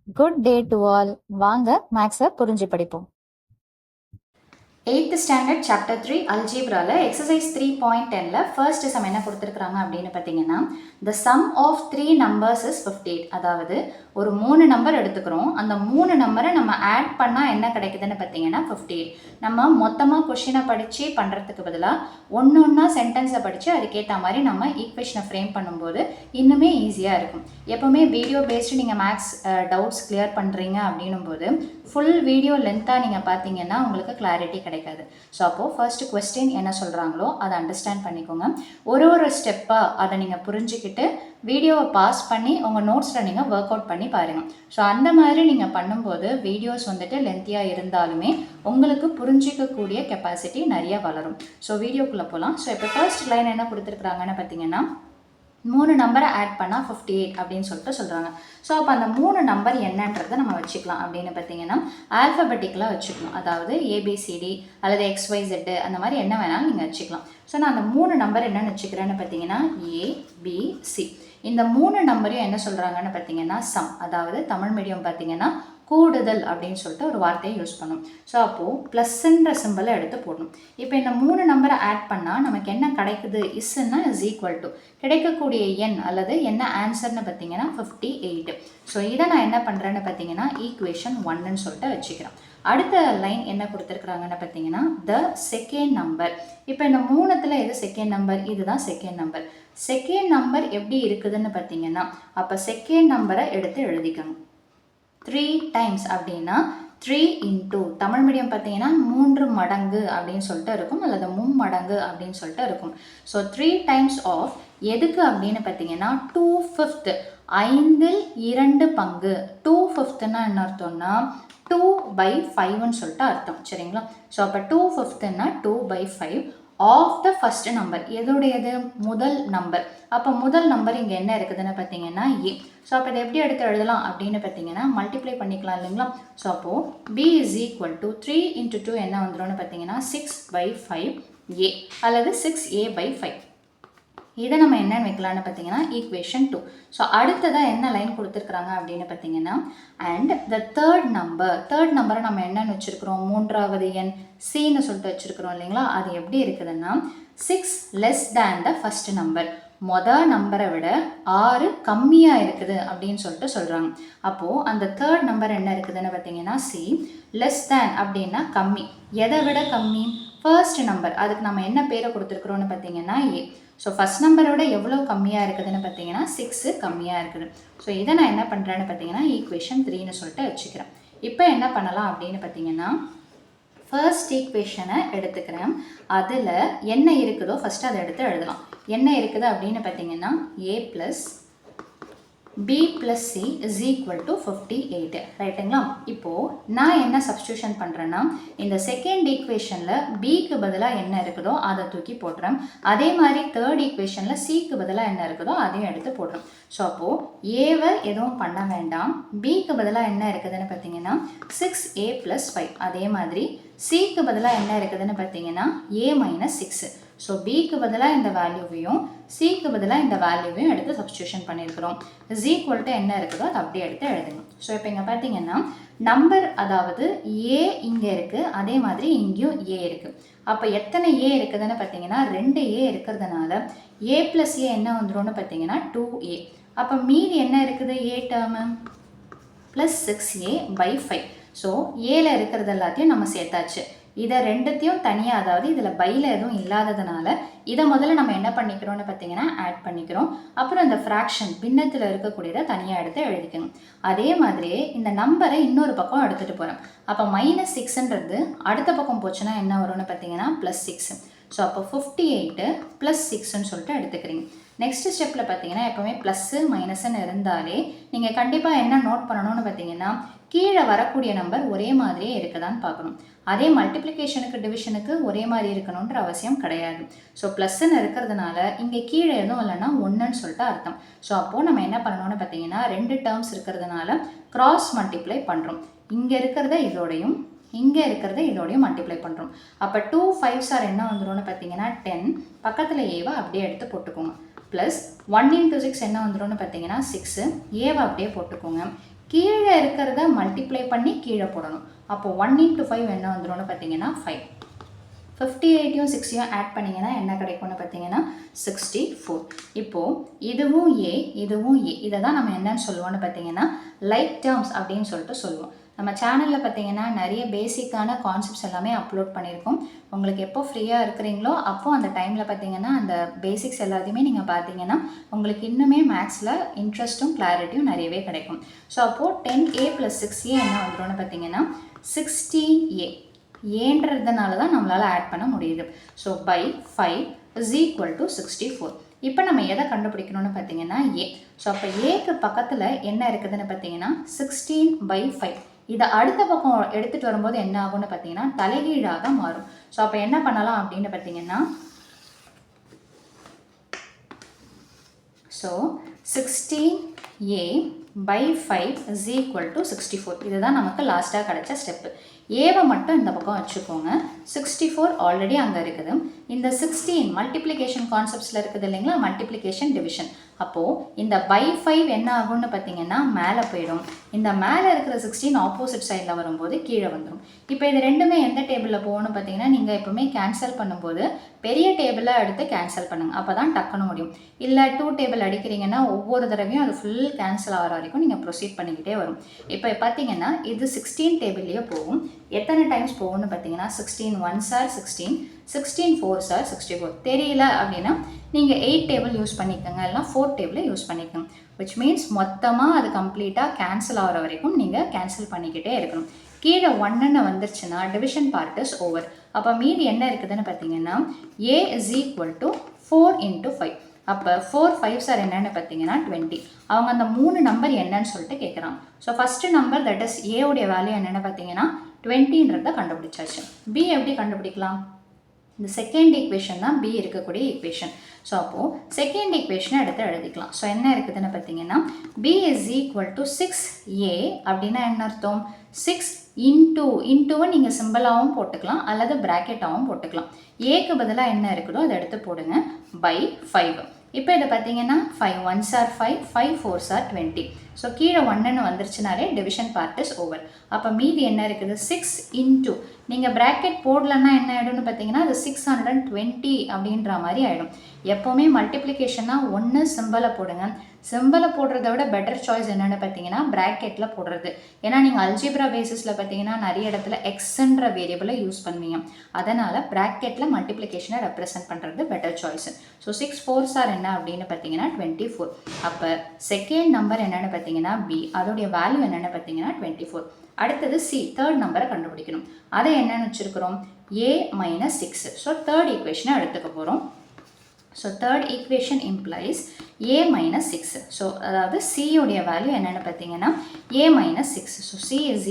Good day to all. வாங்க மேக்ஸை புரிஞ்சு படிப்போம். 8th ஸ்டாண்டர்ட் சாப்டர் 3 அல்ஜீப்ரால எக்ஸசைஸ் 3.10ல ஃபர்ஸ்ட் சம் என்ன கொடுத்துருக்காங்க அப்படின்னு பார்த்தீங்கன்னா, the sum of 3 numbers is 58. அதாவது ஒரு 3 நம்பர் எடுத்துக்கிறோம். அந்த 3 நம்பரை நம்ம ஆட் பண்ணால் என்ன கிடைக்குதுன்னு பார்த்தீங்கன்னா 58. நம்ம மொத்தமாக கொஷினை படித்து பண்ணுறதுக்கு பதிலாக ஒன்றா சென்டென்ஸை படித்து அதுக்கேற்ற மாதிரி நம்ம ஈக்குவேஷனை ஃப்ரேம் பண்ணும்போது இன்னுமே ஈஸியாக இருக்கும். எப்போவுமே வீடியோ பேஸ்டு நீங்கள் மேக்ஸ் டவுட்ஸ் கிளியர் பண்ணுறீங்க அப்படின்னும் போது ஃபுல் வீடியோ லென்த்தாக நீங்கள் பார்த்தீங்கன்னா உங்களுக்கு கிளாரிட்டி கிடைக்காது. ஸோ அப்போது ஃபர்ஸ்ட் கொஸ்டின் என்ன சொல்கிறாங்களோ அதை அண்டர்ஸ்டாண்ட் பண்ணிக்கோங்க. ஒரு ஸ்டெப்பாக அதை நீங்கள் புரிஞ்சுக்கிட்டு வீடியோவை பாஸ் பண்ணி உங்கள் நோட்ஸில் நீங்கள் ஒர்க் அவுட் பண்ணி பாருங்கள். ஸோ அந்த மாதிரி நீங்கள் பண்ணும்போது வீடியோஸ் வந்துட்டு லென்த்தியாக இருந்தாலுமே உங்களுக்கு புரிஞ்சிக்கக்கூடிய கெப்பாசிட்டி நிறைய வளரும். ஸோ வீடியோக்குள்ளே போகலாம். ஸோ இப்போ ஃபர்ஸ்ட் லைன் என்ன கொடுத்துருக்குறாங்கன்னு பார்த்தீங்கன்னா, 3 நம்பரை ஆட் பண்ணால் 58 அப்படின்னு சொல்லிட்டு சொல்கிறாங்க. ஸோ அப்போ அந்த 3 நம்பர் என்னன்றதை நம்ம வச்சுக்கலாம் அப்படின்னு பார்த்தீங்கன்னா, ஆல்ஃபபெட்டிக்கலாக வச்சுக்கணும். அதாவது ஏபிசிடி அல்லது XYZ அந்த மாதிரி என்ன வேணாலும் நீங்கள் வச்சுக்கலாம். ஸோ நான் அந்த 3 நம்பர் என்னென்னு வச்சுக்கிறேன்னு பார்த்தீங்கன்னா ABC. இந்த 3 நம்பரையும் என்ன சொல்கிறாங்கன்னு பார்த்தீங்கன்னா சம். அதாவது தமிழ் மீடியம் பார்த்தீங்கன்னா கூடுதல் அப்படின்னு சொல்லிட்டு ஒரு வார்த்தையை யூஸ் பண்ணும். ஸோ அப்போது ப்ளஸ்ன்ற சிம்பிளை எடுத்து போடணும். இப்போ இந்த 3 நம்பரை ஆட் பண்ணால் நமக்கு என்ன கிடைக்குது? இஸ்ன்னா இஸ் ஈக்குவல் டு கிடைக்கக்கூடிய எண் அல்லது என்ன ஆன்சர்னு பார்த்தீங்கன்னா 58. ஸோ இதை நான் என்ன பண்ணுறேன்னு பார்த்தீங்கன்னா ஈக்குவேஷன் 1ன்னு சொல்லிட்டு வச்சுக்கிறேன். அடுத்த லைன் என்ன கொடுத்துருக்குறாங்கன்னு பார்த்தீங்கன்னா த செகண்ட் நம்பர். இப்போ இந்த 3த்தில் எது செகண்ட் நம்பர்? இதுதான் செகண்ட் நம்பர். செகண்ட் நம்பர் எப்படி இருக்குதுன்னு பார்த்தீங்கன்னா, அப்போ செகண்ட் நம்பரை எடுத்து எழுதிக்கணும். 3 டைம்ஸ் அப்படின்னா 3 இன்டூ தமிழ் மீடியம் பார்த்தீங்கன்னா 3 மடங்கு அப்படின்னு சொல்லிட்டு இருக்கும், அல்லது மும்மடங்கு அப்படின்னு சொல்லிட்டு இருக்கும். ஸோ 3 டைம்ஸ் ஆஃப் எதுக்கு அப்படின்னு பார்த்தீங்கன்னா 2/5, 5/2 பங்கு. 2/5ன்னா என்ன அர்த்தம்னா 2/5ன்னு சொல்லிட்டு அர்த்தம். சரிங்களா? ஸோ அப்போ 2/5ன்னா 2/5 ஆஃப் த ஃபர்ஸ்ட் நம்பர். எதுடையது? முதல் நம்பர். அப்போ முதல் நம்பர் இங்கே என்ன இருக்குதுன்னு பார்த்தீங்கன்னா ஏ. ஸோ அப்போ இதை எப்படி எடுத்து எழுதலாம் அப்படின்னு பார்த்தீங்கன்னா மல்டிப்ளை பண்ணிக்கலாம் இல்லைங்களா? ஸோ அப்போது B இஸ் ஈக்குவல் டு 3 × 2 என்ன வந்துடும்னு பார்த்தீங்கன்னா 6/5A அல்லது 6A/5. இதை நம்ம என்னன்னு வைக்கலான்னு பார்த்தீங்கன்னா ஈக்குவேஷன் 2. ஸோ அடுத்ததாக என்ன லைன் கொடுத்துருக்குறாங்க அப்படின்னு பார்த்தீங்கன்னா, அண்ட் த தேர்ட் நம்பரை நம்ம என்னன்னு வச்சுருக்கிறோம்? மூன்றாவது எண் சின்னு சொல்லிட்டு வச்சுருக்கிறோம் இல்லைங்களா? அது எப்படி இருக்குதுன்னா 6 less than the first number. மொதல் நம்பரை விட 6 கம்மியாக இருக்குது அப்படின்னு சொல்லிட்டு சொல்கிறாங்க. அப்போது அந்த தேர்ட் நம்பர் என்ன இருக்குதுன்னு பார்த்தீங்கன்னா சி. லெஸ் தேன் அப்படின்னா கம்மி. எதை விட கம்மி? First number. அதுக்கு நம்ம என்ன பேரை கொடுத்துருக்குறோன்னு பார்த்தீங்கன்னா ஏ. ஸோ ஃபஸ்ட் நம்பரோட எவ்வளோ கம்மியாக இருக்குதுன்னு பார்த்தீங்கன்னா 6 கம்மியாக இருக்குது. ஸோ இதை நான் என்ன பண்ணுறேன்னு பார்த்தீங்கன்னா ஈக்குவேஷன் 3ன்னு சொல்லிட்டு வச்சுக்கிறேன். இப்போ என்ன பண்ணலாம் அப்படின்னு பார்த்தீங்கன்னா, ஃபர்ஸ்ட் ஈக்குவேஷனை எடுத்துக்கிறேன். அதில் என்ன இருக்குதோ ஃபஸ்ட்டு அதை எடுத்து எழுதலாம். என்ன இருக்குது அப்படின்னு பார்த்தீங்கன்னா A + B + C is equal to 58. ரைட்டுங்களா? இப்போது நான் என்ன சப்ஸ்டியூஷன் பண்ணுறேன்னா, இந்த செகண்ட் ஈக்குவேஷனில் பிக்கு பதிலாக என்ன இருக்குதோ அதை தூக்கி போடுறேன். அதே மாதிரி தேர்ட் ஈக்குவேஷனில் சிக்கு பதிலாக என்ன இருக்குதோ அதையும் எடுத்து போடுறேன். ஸோ அப்போது ஏவை எதுவும் பண்ண வேண்டாம். பிக்கு பதிலாக என்ன இருக்குதுன்னு பார்த்தீங்கன்னா 6A + 5. அதே மாதிரி சிக்கு பதிலாக என்ன இருக்குதுன்னு பார்த்தீங்கன்னா A - 6. ஸோ பிக்கு பதிலாக இந்த வேல்யூவையும் சிக்கு பதிலாக இந்த வேல்யூவையும் எடுத்து சப்ஸ்டியூஷன் பண்ணியிருக்கிறோம். இஸ் ஈக்குவல் டு என்ன இருக்குதோ அதை அப்படியே எடுத்து எழுதுங்க. ஸோ இப்போ இங்கே பார்த்தீங்கன்னா நம்பர், அதாவது ஏ இங்கே இருக்குது, அதே மாதிரி இங்கேயும் ஏ இருக்குது. அப்போ எத்தனை ஏ இருக்குதுன்னு பார்த்தீங்கன்னா 2 ஏ இருக்கிறதுனால A + A என்ன வந்துடும்னு பார்த்தீங்கன்னா 2A. அப்போ மீதி என்ன இருக்குது? ஏ டேர்மு ப்ளஸ் 6A/5. ஸோ ஏல இருக்கிறது எல்லாத்தையும் நம்ம சேர்த்தாச்சு. இதை ரெண்டுத்தையும் தனியாக, அதாவது இதில் பையில் எதுவும் இல்லாததுனால இதை முதல்ல நம்ம என்ன பண்ணிக்கிறோம்னு பார்த்தீங்கன்னா ஆட் பண்ணிக்கிறோம். அப்புறம் இந்த ஃப்ராக்ஷன் பின்னத்தில் இருக்கக்கூடியதை தனியாக எடுத்து எழுதிக்கணும். அதே மாதிரியே இந்த நம்பரை இன்னொரு பக்கம் எடுத்துகிட்டு போகிறோம். அப்போ -6ன்றது அடுத்த பக்கம் போச்சுன்னா என்ன வரும்னு பார்த்தீங்கன்னா +6. ஸோ அப்போ 58 + 6ன்னு சொல்லிட்டு எடுத்துக்கிறீங்க. நெக்ஸ்ட் ஸ்டெப்பில் பார்த்தீங்கன்னா எப்போவுமே ப்ளஸ்ஸு மைனஸ்ன்னு இருந்தாலே நீங்கள் கண்டிப்பாக என்ன நோட் பண்ணணும்னு பார்த்தீங்கன்னா கீழே வரக்கூடிய நம்பர் ஒரே மாதிரியே இருக்குதான்னு பார்க்கணும். அதே மல்டிப்ளிகேஷனுக்கு டிவிஷனுக்கு ஒரே மாதிரி இருக்கணுன்ற அவசியம் கிடையாது. ஸோ ப்ளஸ்ன்னு இருக்கிறதுனால இங்கே கீழே எதுவும் இல்லைன்னா 1ன்னு சொல்லிட்டு அர்த்தம். ஸோ அப்போது நம்ம என்ன பண்ணணும்னு பார்த்தீங்கன்னா 2 டேர்ம்ஸ் இருக்கிறதுனால கிராஸ் மல்டிப்ளை பண்ணுறோம். இங்கே இருக்கிறத இதோடையும் இங்கே இருக்கிறத இதோடையும் மல்டிப்ளை பண்ணுறோம். அப்போ 2 5s என்ன வந்துடும்னு பார்த்தீங்கன்னா 10. பக்கத்தில் ஏவை அப்படியே எடுத்து போட்டுக்கோங்க. ப்ளஸ் 1 × 6 என்ன வந்துடும்னு பார்த்தீங்கன்னா 6. ஏவை அப்படியே போட்டுக்கோங்க. கீழே இருக்கிறத மல்டிப்ளை பண்ணி கீழே போடணும். அப்போது 1 × 5 என்ன வந்துடும்னு பார்த்தீங்கன்னா 5. 58யும் 60யும் ஆட் பண்ணிங்கன்னா என்ன கிடைக்கும்னு பார்த்தீங்கன்னா 64. இப்போது இதுவும் ஏ இதுவும் ஏ, இதை தான் நம்ம என்னன்னு சொல்லுவோம்னு பார்த்தீங்கன்னா லைக் டேர்ம்ஸ் அப்படின்னு சொல்லிட்டு சொல்லுவோம். நம்ம சேனலில் பார்த்தீங்கன்னா நிறைய பேசிக்கான கான்செப்ட்ஸ் எல்லாமே அப்லோட் பண்ணியிருக்கோம். உங்களுக்கு எப்போ ஃப்ரீயாக இருக்கிறீங்களோ அப்போது அந்த டைமில் பார்த்தீங்கன்னா அந்த பேசிக்ஸ் எல்லாத்தையுமே நீங்கள் பார்த்தீங்கன்னா உங்களுக்கு இன்னுமே மேக்ஸில் இன்ட்ரெஸ்ட்டும் கிளாரிட்டியும் நிறையவே கிடைக்கும். ஸோ அப்போது 10a + 6a என்ன வந்துடும்னு பார்த்தீங்கன்னா 16a. ஏன்றதுனால தான் நம்மளால் ஆட் பண்ண முடியுது. So by 5 = 64. இப்போ நம்ம எதை கண்டுபிடிக்கணும்னு பார்த்தீங்கன்னா ஏ. ஸோ அப்போ ஏக்கு பக்கத்தில் என்ன இருக்குதுன்னு பார்த்தீங்கன்னா 16/5. இதை அடுத்த பக்கம் எடுத்துகிட்டு வரும்போது என்ன ஆகும்னு பார்த்தீங்கன்னா தலைகீழாக மாறும். ஸோ அப்போ என்ன பண்ணலாம் அப்படின்னு பார்த்தீங்கன்னா ஸோ 16a/5 = 64. இதுதான் நமக்கு லாஸ்ட்டாக கிடைச்ச ஸ்டெப்பு. ஏவை மட்டும் இந்த பக்கம் வச்சுக்கோங்க. 64 ஆல்ரெடி அங்கே இருக்குது. இந்த 16 மல்டிப்ளிகேஷன் கான்செப்ட்ஸில் இருக்குது இல்லைங்களா, மல்டிப்ளிகேஷன் டிவிஷன். அப்போது இந்த /5 என்ன ஆகும்னு பார்த்தீங்கன்னா மேலே போயிடும். இந்த மேலே இருக்கிற 16 ஆப்போசிட் சைடில் வரும்போது கீழே வந்துடும். இப்போ இது ரெண்டுமே எந்த டேபிளில் போகணும்னு பார்த்தீங்கன்னா நீங்கள் எப்போவுமே கேன்சல் பண்ணும்போது பெரிய டேபிளை எடுத்து கேன்சல் பண்ணுங்கள். அப்போ தான் டக்குன்னு முடியும். இல்லை 2 டேபிள் அடிக்கிறீங்கன்னா ஒவ்வொரு தடவையும் அது ஃபுல் கேன்சல் ஆகிற வரைக்கும் நீங்கள் ப்ரொசீட் பண்ணிக்கிட்டே வரும். இப்போ பார்த்தீங்கன்னா இது 16 டேபிள்லேயே போகும். எத்தனை டைம்ஸ் போகும்னு பார்த்தீங்கன்னா 16 1s are 16, 16 4s are 64. தெரியல அப்படின்னா நீங்கள் 8 டேபிள் யூஸ் பண்ணிக்கோங்க, இல்லைனா 4 டேபிளை யூஸ் பண்ணிக்கோங்க. விச் மீன்ஸ் மொத்தமாக அது கம்ப்ளீட்டாக கேன்சல் ஆகிற வரைக்கும் நீங்கள் கேன்சல் பண்ணிக்கிட்டே இருக்கணும். கீழே 1ன்னு வந்துருச்சுன்னா டிவிஷன் பார்ட் இஸ் ஓவர். அப்போ மீதி என்ன இருக்குதுன்னு பார்த்தீங்கன்னா a = 4 × 5. அப்போ 4 5s are என்னென்னு பார்த்தீங்கன்னா 20. அவங்க அந்த 3 நம்பர் என்னன்னு சொல்லிட்டு கேட்குறாங்க. So first number that is ஏவுடைய வேல்யூ என்னென்னு பார்த்தீங்கன்னா 20ன்றதை கண்டுபிடிச்சாச்சு. பி எப்படி கண்டுபிடிக்கலாம்? இந்த செகண்ட் ஈக்குவேஷன் தான் பி இருக்கக்கூடிய ஈக்குவேஷன். ஸோ அப்போது செகண்ட் ஈக்குவேஷனை எடுத்து எழுதிக்கலாம். ஸோ என்ன இருக்குதுன்னு பார்த்தீங்கன்னா b = 6a அப்படின்னா என்ன அர்த்தம்? 6 இன்ட்டுவை நீங்கள் சிம்பிளாகவும் போட்டுக்கலாம் அல்லது ப்ராக்கெட்டாகவும் போட்டுக்கலாம். ஏக்கு பதிலாக என்ன இருக்குதோ அதை எடுத்து போடுங்க பை 5. இப்போ இதை பார்த்தீங்கன்னா 5 1s are 5, 5 4s are 20. So கீழே 1ன்னு வந்துருச்சுனாலே டிவிஷன் பார்ட் இஸ் ஓவர். அப்போ மீதி என்ன இருக்குது 6 இன்ட்டு நீங்கள் ப்ராக்கெட் போடலன்னா என்ன ஆகிடும்னு பார்த்தீங்கன்னா அது 620 அப்படின்ற மாதிரி ஆகிடும். எப்போவுமே மல்டிப்ளிகேஷன்னா ஒன்று சிம்பிளை போடுங்க. சிம்பிளை போடுறத விட பெட்டர் சாய்ஸ் என்னென்னு பார்த்தீங்கன்னா ப்ராக்கெட்டில் போடுறது. ஏன்னா நீங்கள் அல்ஜிப்ரா பேசிஸில் பார்த்தீங்கன்னா நிறைய இடத்துல எக்ஸ்ன்ற வேரியபிளை யூஸ் பண்ணுவீங்க. அதனால் ப்ராக்கெட்டில் மல்டிப்ளிகேஷனை ரெப்ரசென்ட் பண்ணுறது better choice. So 6 4s are என்ன அப்படின்னு பார்த்தீங்கன்னா 24. அப்போ செகண்ட் நம்பர் என்னென்னு பார்த்தீங்கன்னா பி, அதோடைய வேல்யூ என்னென்னு பார்த்தீங்கன்னா 24. அடுத்தது சி, தேர்ட் நம்பரை கண்டுபிடிக்கணும். அதை என்னென்னு வச்சுருக்கிறோம் a - 6. ஸோ தேர்ட் ஈக்குவேஷனை எடுத்துக்க போகிறோம். So third equation implies a - 6. So அதாவது c உடைய வேல்யூ என்னென்னு பார்த்தீங்கன்னா a - 6. ஸோ c =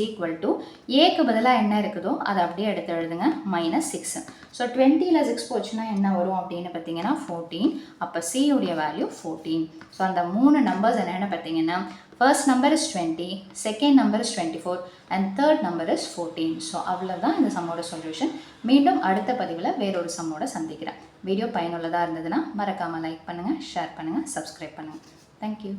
ஏக்கு பதிலாக என்ன இருக்குதோ அதை அப்படியே எடுத்து எழுதுங்க -6. ஸோ 20ல் 6 போச்சுன்னா என்ன வரும் அப்படின்னு பார்த்தீங்கன்னா 14. அப்போ c உடைய வேல்யூ 14. ஸோ அந்த 3 நம்பர்ஸ் என்னென்னு பார்த்தீங்கன்னா first number is 20, second number is 24 and third number is 14. So அவ்வளோதான் இந்த சம்மோட சொல்யூஷன். மீண்டும் அடுத்த பதிவில் வேறொரு சம்மோட சந்திக்கிறேன். வீடியோ பயனுள்ளதாக இருந்ததுன்னா மறக்காமல் லைக் பண்ணுங்கள், ஷேர் பண்ணுங்கள், சப்ஸ்கிரைப் பண்ணுங்கள். தேங்க்யூ.